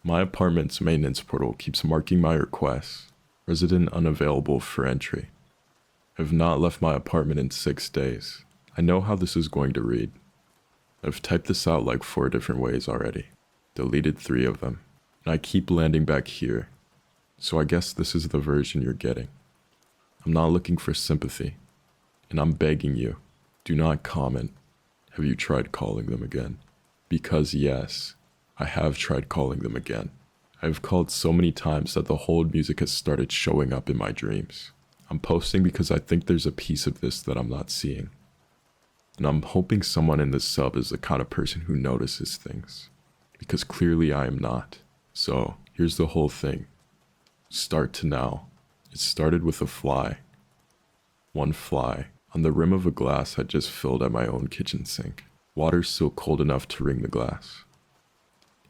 My apartment's maintenance portal keeps marking my request, resident unavailable for entry. I have not left my apartment in 6 days. I know how this is going to read. I've typed this out like 4 different ways already, deleted 3 of them, and I keep landing back here, so I guess this is the version you're getting. I'm not looking for sympathy, and I'm begging you, do not comment. Have you tried calling them again? Because yes, I have tried calling them again. I have called so many times that the hold music has started showing up in my dreams. I'm posting because I think there's a piece of this that I'm not seeing. And I'm hoping someone in this sub is the kind of person who notices things. Because clearly I am not. So, here's the whole thing. Start to now. It started with a fly. One fly on the rim of a glass I just filled at my own kitchen sink. Water still cold enough to wring the glass.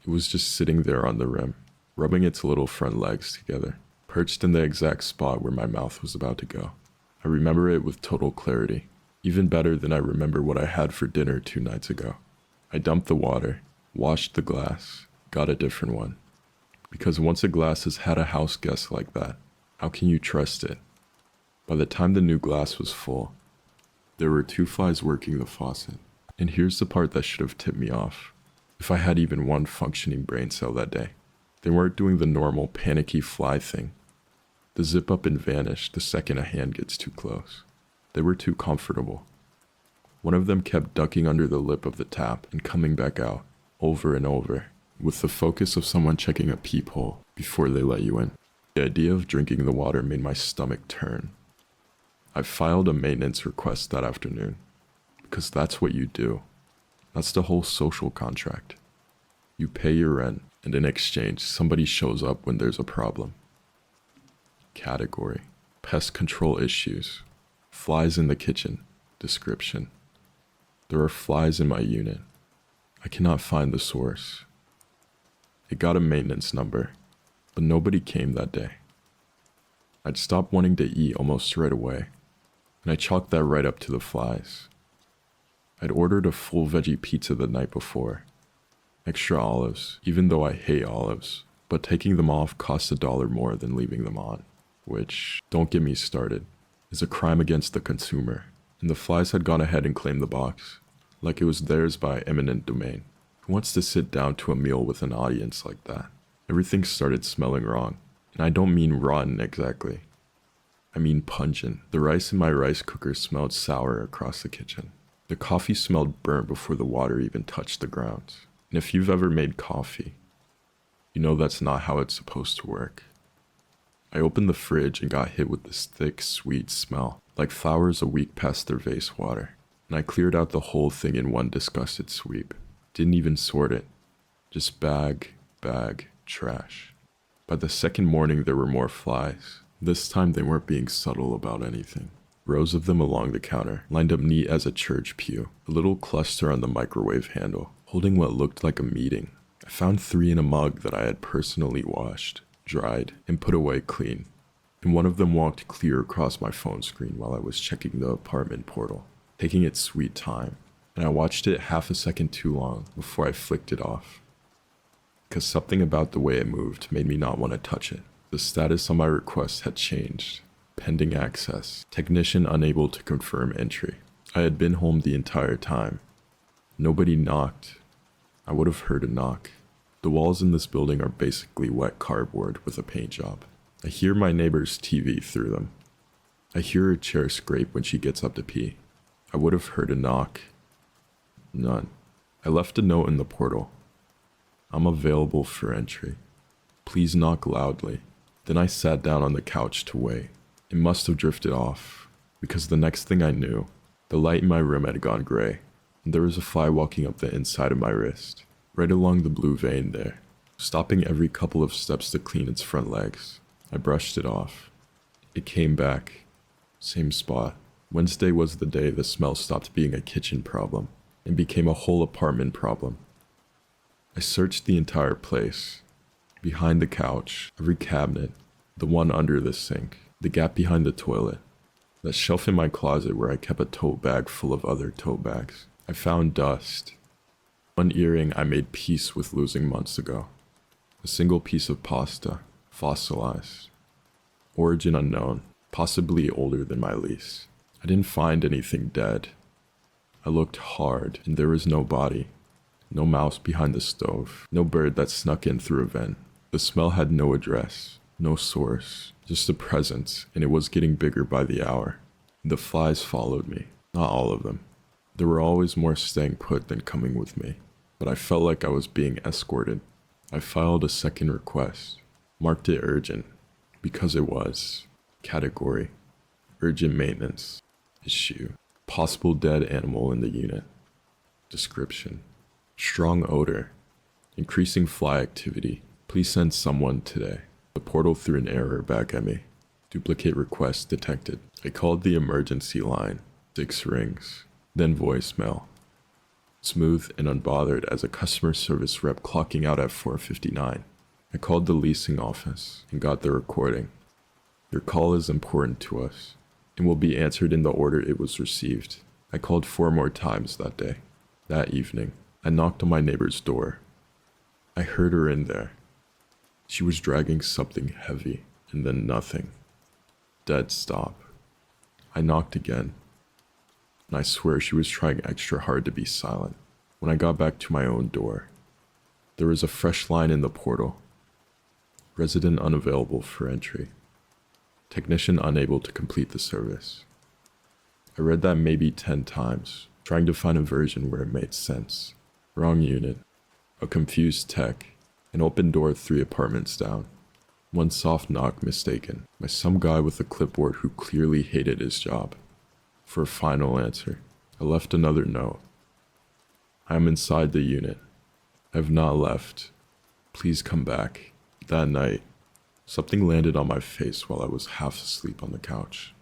It was just sitting there on the rim, rubbing its little front legs together, perched in the exact spot where my mouth was about to go. I remember it with total clarity, even better than I remember what I had for dinner 2 nights ago. I dumped the water, washed the glass, got a different one. Because once a glass has had a house guest like that, how can you trust it? By the time the new glass was full, there were 2 flies working the faucet. And here's the part that should have tipped me off. If I had even one functioning brain cell that day, they weren't doing the normal panicky fly thing. The zip up and vanish the second a hand gets too close. They were too comfortable. One of them kept ducking under the lip of the tap and coming back out, over and over, with the focus of someone checking a peephole before they let you in. The idea of drinking the water made my stomach turn. I filed a maintenance request that afternoon, because that's what you do. That's the whole social contract. You pay your rent, and in exchange, somebody shows up when there's a problem. Category: pest control issues. Flies in the kitchen. Description: there are flies in my unit. I cannot find the source. It got a maintenance number, but nobody came that day. I'd stopped wanting to eat almost right away, and I chalked that right up to the flies. I'd ordered a full veggie pizza the night before. Extra olives, even though I hate olives, but taking them off costs $1 more than leaving them on, which, don't get me started, is a crime against the consumer, and the flies had gone ahead and claimed the box, like it was theirs by eminent domain. Who wants to sit down to a meal with an audience like that? Everything started smelling wrong, and I don't mean rotten exactly. I mean pungent. The rice in my rice cooker smelled sour across the kitchen. The coffee smelled burnt before the water even touched the ground. And if you've ever made coffee, you know that's not how it's supposed to work. I opened the fridge and got hit with this thick, sweet smell, like flowers a week past their vase water. And I cleared out the whole thing in one disgusted sweep. Didn't even sort it. Just bag, trash. By the second morning there were more flies. This time they weren't being subtle about anything. Rows of them along the counter, lined up neat as a church pew, a little cluster on the microwave handle, holding what looked like a meeting. I found 3 in a mug that I had personally washed, dried, and put away clean, and one of them walked clear across my phone screen while I was checking the apartment portal, taking its sweet time, and I watched it half a second too long before I flicked it off. Because something about the way it moved made me not want to touch it. The status on my request had changed. Pending access. Technician unable to confirm entry. I had been home the entire time. Nobody knocked. I would have heard a knock. The walls in this building are basically wet cardboard with a paint job. I hear my neighbor's TV through them. I hear her chair scrape when she gets up to pee. I would have heard a knock. None. I left a note in the portal. I'm available for entry. Please knock loudly. Then I sat down on the couch to wait. It must have drifted off, because the next thing I knew, the light in my room had gone gray, and there was a fly walking up the inside of my wrist, right along the blue vein there, stopping every couple of steps to clean its front legs. I brushed it off. It came back. Same spot. Wednesday was the day the smell stopped being a kitchen problem, and became a whole apartment problem. I searched the entire place. Behind the couch, every cabinet, the one under the sink, the gap behind the toilet, that shelf in my closet where I kept a tote bag full of other tote bags. I found dust. One earring I made peace with losing months ago. A single piece of pasta, fossilized. Origin unknown, possibly older than my lease. I didn't find anything dead. I looked hard, and there was no body. No mouse behind the stove. No bird that snuck in through a vent. The smell had no address, no source, just a presence, and it was getting bigger by the hour. The flies followed me, not all of them. There were always more staying put than coming with me, but I felt like I was being escorted. I filed a second request, marked it urgent, because it was. Category: urgent maintenance. Issue: possible dead animal in the unit. Description: strong odor. Increasing fly activity. Please send someone today. The portal threw an error back at me. Duplicate request detected. I called the emergency line. 6 rings. Then voicemail. Smooth and unbothered as a customer service rep clocking out at 4:59. I called the leasing office and got the recording. Your call is important to us and will be answered in the order it was received. I called 4 more times that day. That evening, I knocked on my neighbor's door. I heard her in there. She was dragging something heavy, and then nothing. Dead stop. I knocked again, and I swear she was trying extra hard to be silent. When I got back to my own door, there was a fresh line in the portal. Resident unavailable for entry. Technician unable to complete the service. I read that maybe 10 times, trying to find a version where it made sense. Wrong unit. A confused tech. An open door 3 apartments down. One soft knock mistaken by some guy with a clipboard who clearly hated his job. For a final answer, I left another note. I am inside the unit. I have not left. Please come back. That night, something landed on my face while I was half asleep on the couch.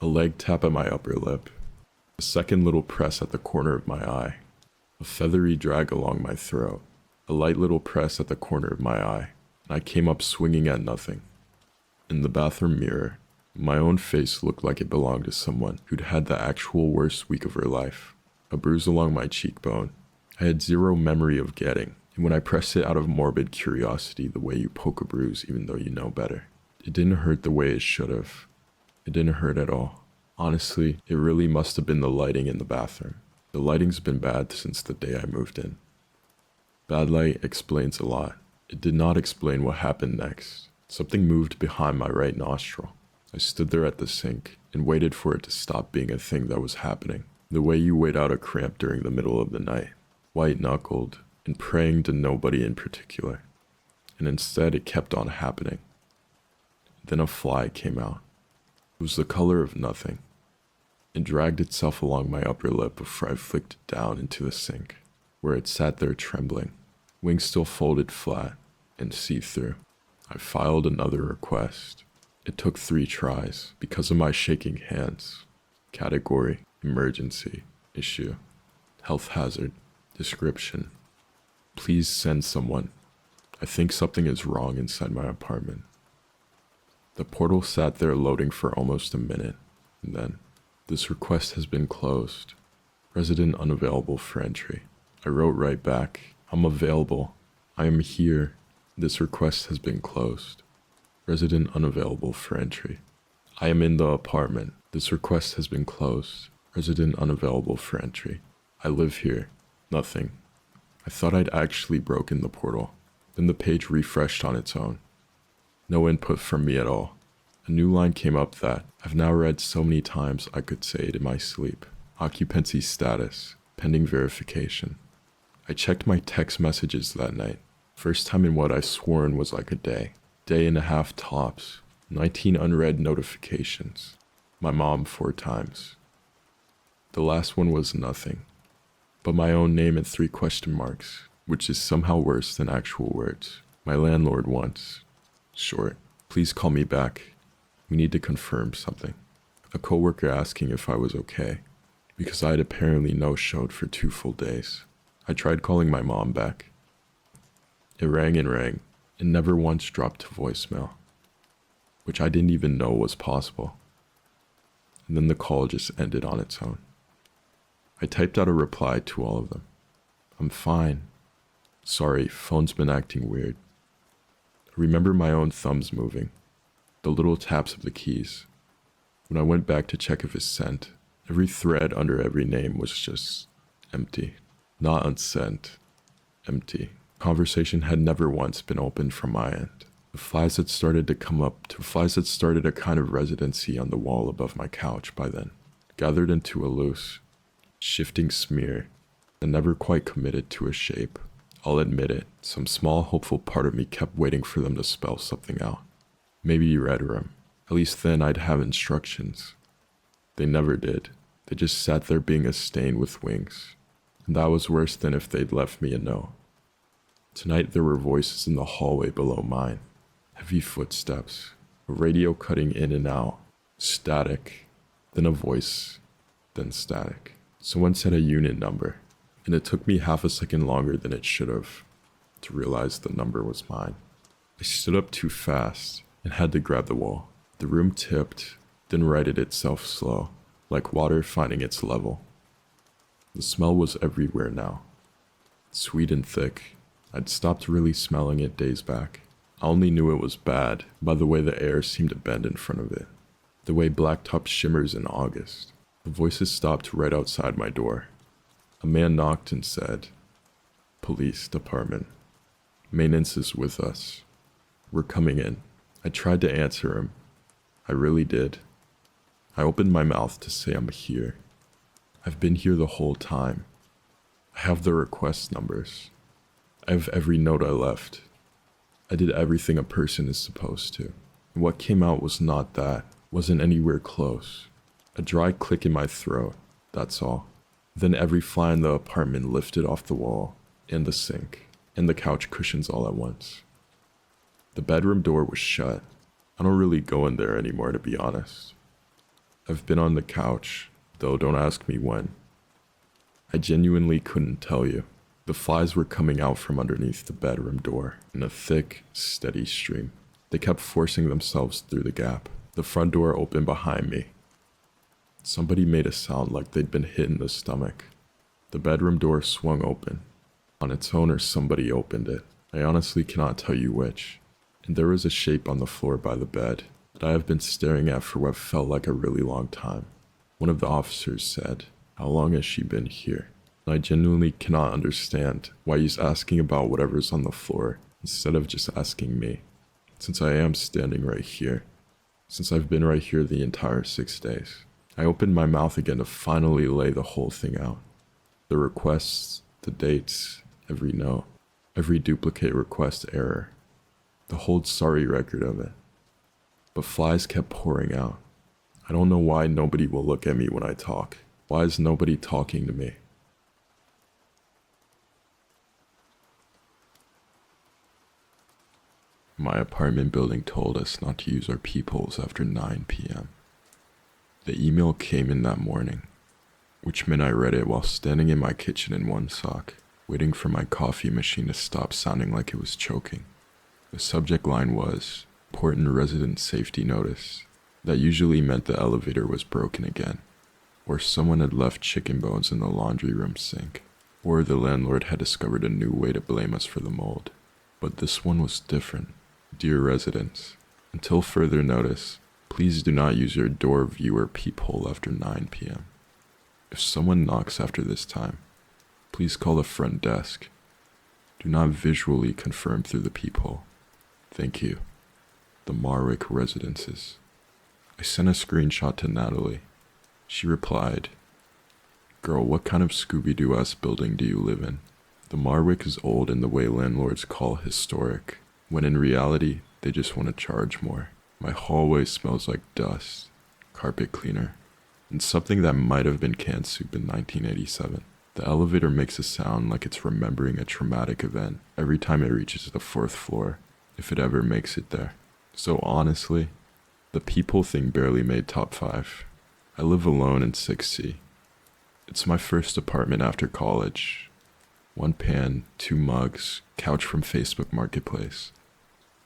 A leg tap at my upper lip. A second little press at the corner of my eye. A feathery drag along my throat. A light little press at the corner of my eye, and I came up swinging at nothing. In the bathroom mirror, my own face looked like it belonged to someone who'd had the actual worst week of her life. A bruise along my cheekbone. I had zero memory of getting, and when I pressed it out of morbid curiosity the way you poke a bruise even though you know better, it didn't hurt the way it should have. It didn't hurt at all. Honestly, it really must have been the lighting in the bathroom. The lighting's been bad since the day I moved in. Bad light explains a lot. It did not explain what happened next. Something moved behind my right nostril. I stood there at the sink and waited for it to stop being a thing that was happening. The way you wait out a cramp during the middle of the night, white-knuckled and praying to nobody in particular. And instead it kept on happening. Then a fly came out. It was the color of nothing. It dragged itself along my upper lip before I flicked it down into the sink, where it sat there trembling, wings still folded flat and see-through. I filed another request. It took 3 tries because of my shaking hands. Category: emergency. Issue: health hazard. Description: please send someone. I think something is wrong inside my apartment. The portal sat there loading for almost a minute, and then, this request has been closed. Resident unavailable for entry. I wrote right back, I'm available. I am here. This request has been closed. Resident unavailable for entry. I am in the apartment. This request has been closed. Resident unavailable for entry. I live here. Nothing. I thought I'd actually broken the portal. Then the page refreshed on its own. No input from me at all. A new line came up that I've now read so many times I could say it in my sleep. Occupancy status. Pending verification. I checked my text messages that night. First time in what I've sworn was like a day. Day and a half tops. 19 unread notifications. My mom 4 times. The last one was nothing. But my own name and 3 question marks, which is somehow worse than actual words. My landlord once. Short. Please call me back. We need to confirm something. A coworker asking if I was okay, because I had apparently no-showed for 2 full days. I tried calling my mom back. It rang and rang, and never once dropped to voicemail, which I didn't even know was possible. And then the call just ended on its own. I typed out a reply to all of them. I'm fine. Sorry, phone's been acting weird. I remember my own thumbs moving, the little taps of the keys. When I went back to check if it sent, every thread under every name was just empty. Not unsent, empty. Conversation had never once been opened from my end. The flies had started to come up. The flies had started a kind of residency on the wall above my couch by then, gathered into a loose, shifting smear and never quite committed to a shape. I'll admit it, some small hopeful part of me kept waiting for them to spell something out. Maybe red room. At least then I'd have instructions. They never did. They just sat there being a stain with wings. And that was worse than if they'd left me a note. Tonight there were voices in the hallway below mine. Heavy footsteps, a radio cutting in and out, static, then a voice, then static. Someone said a unit number, and it took me half a second longer than it should have to realize the number was mine. I stood up too fast and had to grab the wall. The room tipped, then righted itself slow, like water finding its level. The smell was everywhere now, sweet and thick. I'd stopped really smelling it days back. I only knew it was bad by the way the air seemed to bend in front of it, the way blacktop shimmers in August. The voices stopped right outside my door. A man knocked and said, "Police department. Maintenance is with us. We're coming in." I tried to answer him. I really did. I opened my mouth to say I'm here. I've been here the whole time. I have the request numbers. I have every note I left. I did everything a person is supposed to. And what came out was not that, wasn't anywhere close. A dry click in my throat, that's all. Then every fly in the apartment lifted off the wall, and the sink, and the couch cushions all at once. The bedroom door was shut. I don't really go in there anymore, to be honest. I've been on the couch, though don't ask me when. I genuinely couldn't tell you. The flies were coming out from underneath the bedroom door in a thick, steady stream. They kept forcing themselves through the gap. The front door opened behind me. Somebody made a sound like they'd been hit in the stomach. The bedroom door swung open. On its own or somebody opened it. I honestly cannot tell you which. And there was a shape on the floor by the bed that I have been staring at for what felt like a really long time. One of the officers said, "How long has she been here?" I genuinely cannot understand why he's asking about whatever's on the floor instead of just asking me, since I am standing right here, since I've been right here the entire 6 days. I opened my mouth again to finally lay the whole thing out. The requests, the dates, every note, every duplicate request error, the whole sorry record of it. But flies kept pouring out. I don't know why nobody will look at me when I talk. Why is nobody talking to me? My apartment building told us not to use our peepholes after 9 p.m. The email came in that morning, which meant I read it while standing in my kitchen in one sock, waiting for my coffee machine to stop sounding like it was choking. The subject line was, "Important resident safety notice." That usually meant the elevator was broken again, or someone had left chicken bones in the laundry room sink, or the landlord had discovered a new way to blame us for the mold. But this one was different. Dear residents, until further notice, please do not use your door viewer peephole after 9 p.m. If someone knocks after this time, please call the front desk. Do not visually confirm through the peephole. Thank you. The Marwick Residences. I sent a screenshot to Natalie. She replied, "Girl, what kind of Scooby-Doo-ass building do you live in? The Marwick is old in the way landlords call historic, when in reality, they just want to charge more. My hallway smells like dust, carpet cleaner, and something that might have been canned soup in 1987. The elevator makes a sound like it's remembering a traumatic event every time it reaches the 4th floor, if it ever makes it there. So honestly, the peephole thing barely made top 5. I live alone in 6C. It's my first apartment after college. 1 pan, 2 mugs, couch from Facebook Marketplace.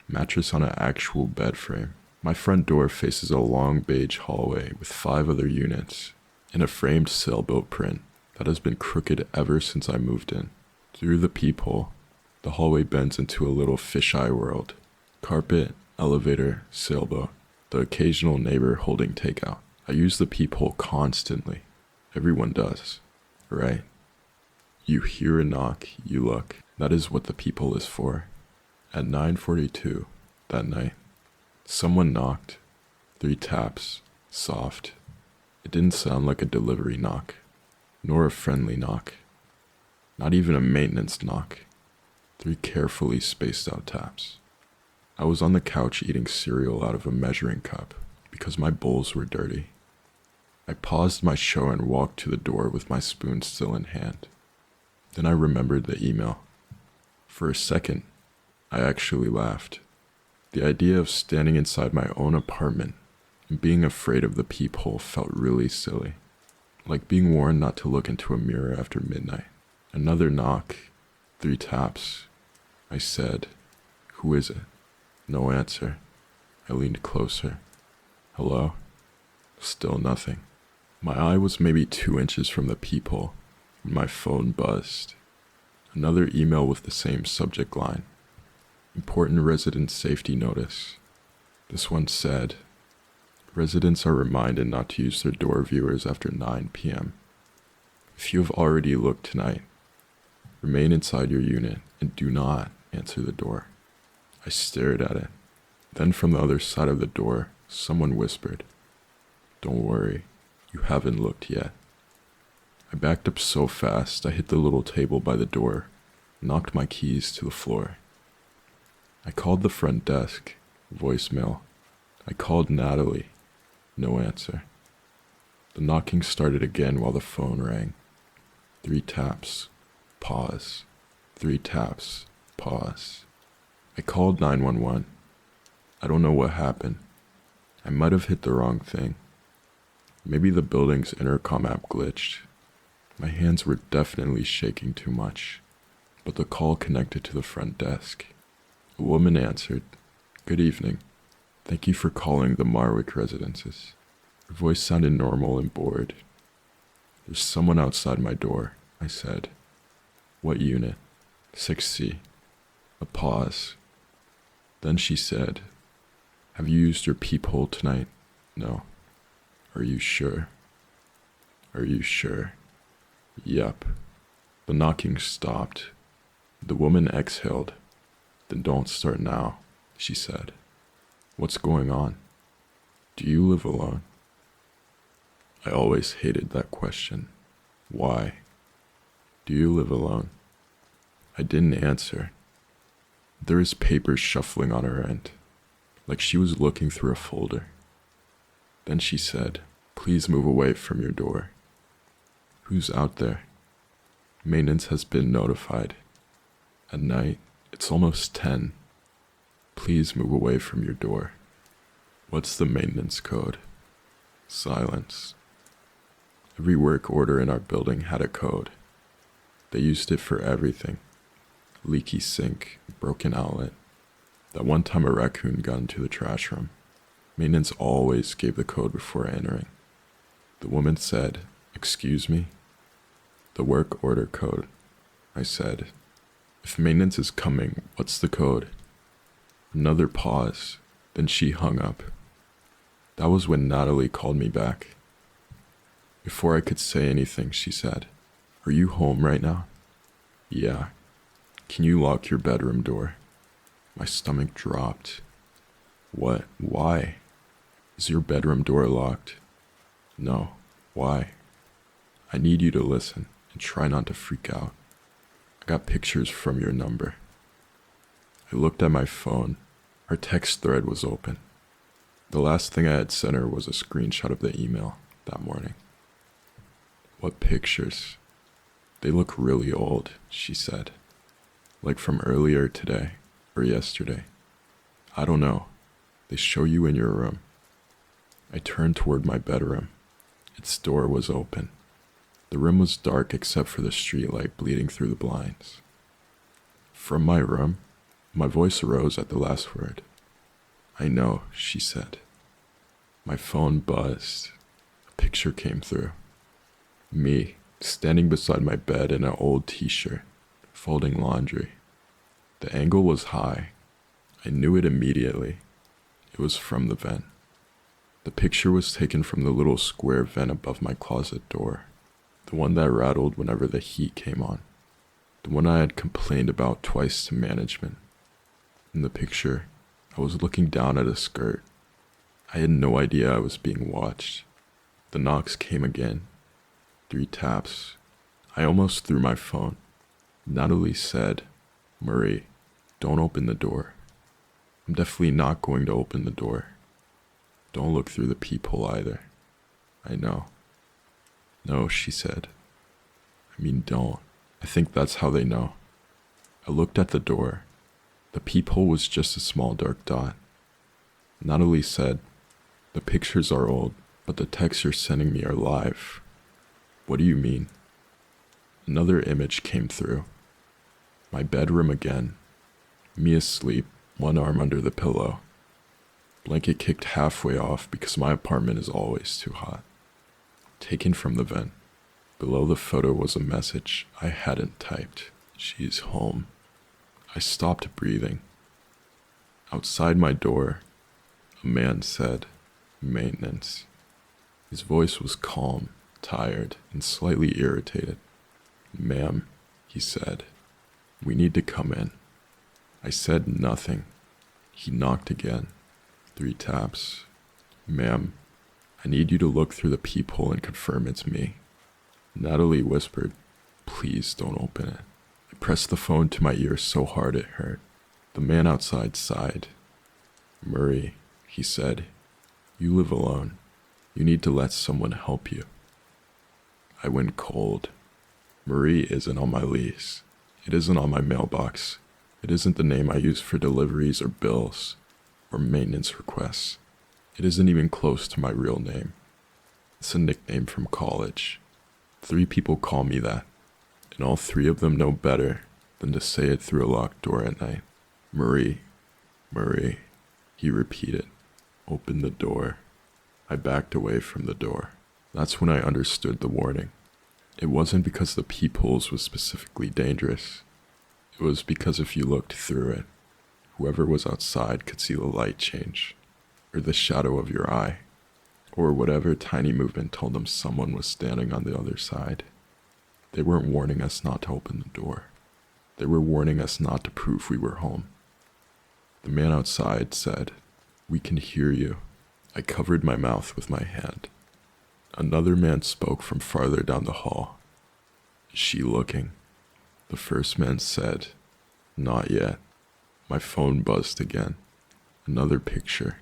Mattress on an actual bed frame. My front door faces a long beige hallway with 5 other units, and a framed sailboat print that has been crooked ever since I moved in. Through the peephole, the hallway bends into a little fisheye world. Carpet, elevator, sailboat, the occasional neighbor holding takeout. I use the peephole constantly. Everyone does, right? You hear a knock, you look. That is what the peephole is for. At 9:42 that night, someone knocked. 3 taps, soft. It didn't sound like a delivery knock, nor a friendly knock. Not even a maintenance knock. 3 carefully spaced out taps. I was on the couch eating cereal out of a measuring cup because my bowls were dirty. I paused my show and walked to the door with my spoon still in hand. Then I remembered the email. For a second, I actually laughed. The idea of standing inside my own apartment and being afraid of the peephole felt really silly, like being warned not to look into a mirror after midnight. Another knock, 3 taps. I said, "Who is it?" No answer. I leaned closer. "Hello?" Still nothing. My eye was maybe 2 inches from the peephole when my phone buzzed. Another email with the same subject line. Important resident safety notice. This one said, residents are reminded not to use their door viewers after 9 p.m. If you have already looked tonight, remain inside your unit and do not answer the door. I stared at it. Then from the other side of the door, someone whispered, "Don't worry, you haven't looked yet." I backed up so fast I hit the little table by the door, knocked my keys to the floor. I called the front desk, voicemail. I called Natalie, no answer. The knocking started again while the phone rang. 3 taps, pause. 3 taps, pause. I called 911. I don't know what happened. I might have hit the wrong thing. Maybe the building's intercom app glitched. My hands were definitely shaking too much, but the call connected to the front desk. A woman answered, "Good evening. Thank you for calling the Marwick residences." Her voice sounded normal and bored. "There's someone outside my door," I said. "What unit?" 6C. A pause. Then she said, "Have you used your peephole tonight?" "No." "Are you sure?" "Are you sure?" "Yep." The knocking stopped. The woman exhaled. "Then don't start now," she said. "What's going on? Do you live alone?" I always hated that question. Why? "Do you live alone?" I didn't answer. There was papers shuffling on her end, like she was looking through a folder. Then she said, "Please move away from your door." "Who's out there?" "Maintenance has been notified. At night, it's almost 10. Please move away from your door." "What's the maintenance code?" Silence. Every work order in our building had a code. They used it for everything. Leaky sink, broken outlet. That one time a raccoon got into the trash room. Maintenance always gave the code before entering. The woman said, "Excuse me?" "The work order code," I said. "If maintenance is coming, what's the code?" Another pause, then she hung up. That was when Natalie called me back. Before I could say anything, she said, "Are you home right now?" "Yeah." "Can you lock your bedroom door?" My stomach dropped. "What? Why?" "Is your bedroom door locked?" "No. Why?" "I need you to listen and try not to freak out. I got pictures from your number." I looked at my phone. Her text thread was open. The last thing I had sent her was a screenshot of the email that morning. "What pictures?" "They look really old," she said. "Like from earlier today or yesterday." "I don't know. They show you in your room." I turned toward my bedroom. Its door was open. The room was dark except for the streetlight bleeding through the blinds. "From my room?" My voice rose at the last word. "I know," she said. My phone buzzed. A picture came through. Me, standing beside my bed in an old t-shirt, folding laundry. The angle was high. I knew it immediately. It was from the vent. The picture was taken from the little square vent above my closet door, the one that rattled whenever the heat came on, the one I had complained about twice to management. In the picture, I was looking down at a skirt. I had no idea I was being watched. The knocks came again. 3 taps. I almost threw my phone. Natalie said, "Murray, don't open the door." I'm definitely not going to open the door. Don't look through the peephole either. I know. No, she said. I mean, don't. I think that's how they know. I looked at the door. The peephole was just a small dark dot. Natalie said, "The pictures are old, but the texts you're sending me are live." What do you mean? Another image came through. My bedroom again. Me asleep, one arm under the pillow. Blanket kicked halfway off because my apartment is always too hot. Taken from the vent. Below the photo was a message I hadn't typed. She's home. I stopped breathing. Outside my door, a man said, "Maintenance." His voice was calm, tired, and slightly irritated. "Ma'am," he said, "we need to come in." I said nothing. He knocked again. 3 taps. "Ma'am, I need you to look through the peephole and confirm it's me." Natalie whispered, "Please don't open it." I pressed the phone to my ear so hard it hurt. The man outside sighed. "Murray," he said, "you live alone. You need to let someone help you." I went cold. Murray isn't on my lease. It isn't on my mailbox. It isn't the name I use for deliveries or bills or maintenance requests. It isn't even close to my real name. It's a nickname from college. 3 people call me that, and all 3 of them know better than to say it through a locked door at night. "Murray, Murray," he repeated. "Open the door." I backed away from the door. That's when I understood the warning. It wasn't because the peepholes was specifically dangerous. It was because if you looked through it, whoever was outside could see the light change, or the shadow of your eye, or whatever tiny movement told them someone was standing on the other side. They weren't warning us not to open the door. They were warning us not to prove we were home. The man outside said, "We can hear you." I covered my mouth with my hand. Another man spoke from farther down the hall. "Is she looking?" The first man said, "Not yet." My phone buzzed again. Another picture.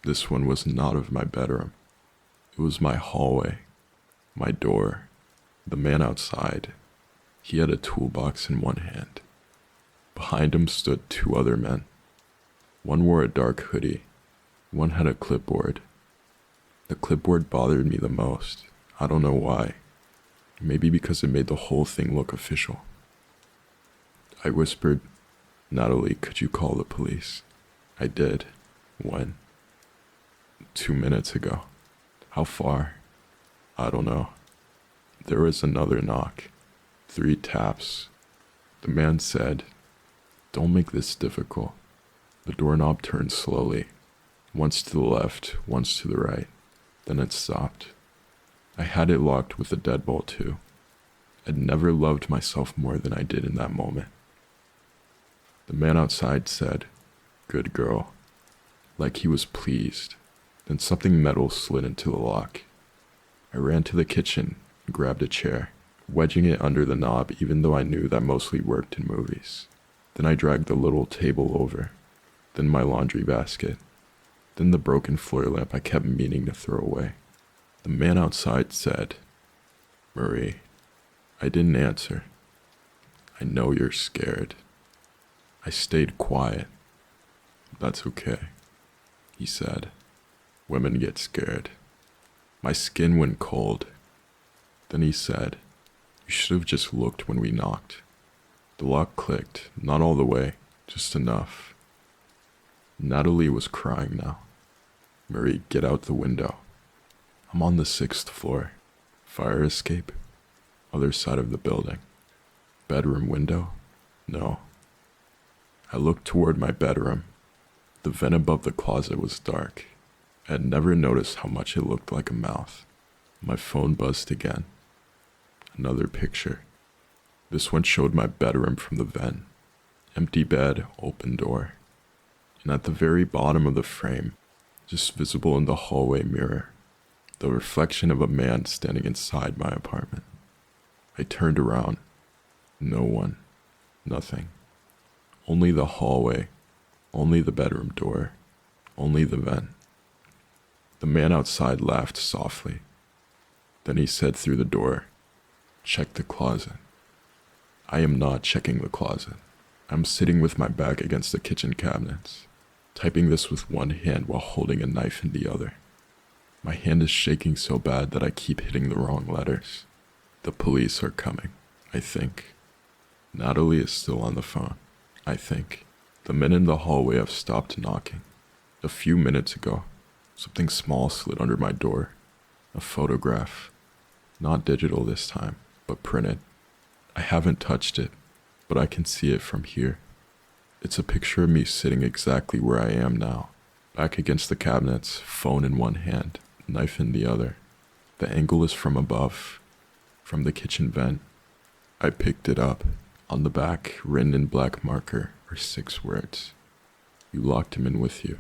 This one was not of my bedroom. It was my hallway, my door, the man outside. He had a toolbox in one hand. Behind him stood 2 other men. One wore a dark hoodie. One had a clipboard. The clipboard bothered me the most. I don't know why. Maybe because it made the whole thing look official. I whispered, "Natalie, could you call the police?" I did. When? 2 minutes ago. How far? I don't know. There was another knock. 3 taps. The man said, "Don't make this difficult." The doorknob turned slowly, once to the left, once to the right. Then it stopped. I had it locked with a deadbolt too. I'd never loved myself more than I did in that moment. The man outside said, "Good girl," like he was pleased. Then something metal slid into the lock. I ran to the kitchen and grabbed a chair, wedging it under the knob even though I knew that mostly worked in movies. Then I dragged the little table over, then my laundry basket, then the broken floor lamp I kept meaning to throw away. The man outside said, "Murray." I didn't answer. "I know you're scared." I stayed quiet. "That's okay," he said. "Women get scared." My skin went cold. Then he said, "You should have just looked when we knocked." The lock clicked, not all the way, just enough. Natalie was crying now. "Murray, get out the window." I'm on the 6th floor. Fire escape? Other side of the building. Bedroom window? No. I looked toward my bedroom. The vent above the closet was dark. I had never noticed how much it looked like a mouth. My phone buzzed again. Another picture. This one showed my bedroom from the vent. Empty bed, open door. And at the very bottom of the frame, just visible in the hallway mirror, the reflection of a man standing inside my apartment. I turned around. No one. Nothing. Only the hallway. Only the bedroom door. Only the vent. The man outside laughed softly. Then he said through the door, "Check the closet." I am not checking the closet. I'm sitting with my back against the kitchen cabinets, typing this with one hand while holding a knife in the other. My hand is shaking so bad that I keep hitting the wrong letters. The police are coming, I think. Natalie is still on the phone, I think. The men in the hallway have stopped knocking. A few minutes ago, something small slid under my door. A photograph. Not digital this time, but printed. I haven't touched it, but I can see it from here. It's a picture of me sitting exactly where I am now, back against the cabinets, phone in one hand, knife in the other. The angle is from above, from the kitchen vent. I picked it up. On the back, written in black marker, are 6 words. You locked him in with you.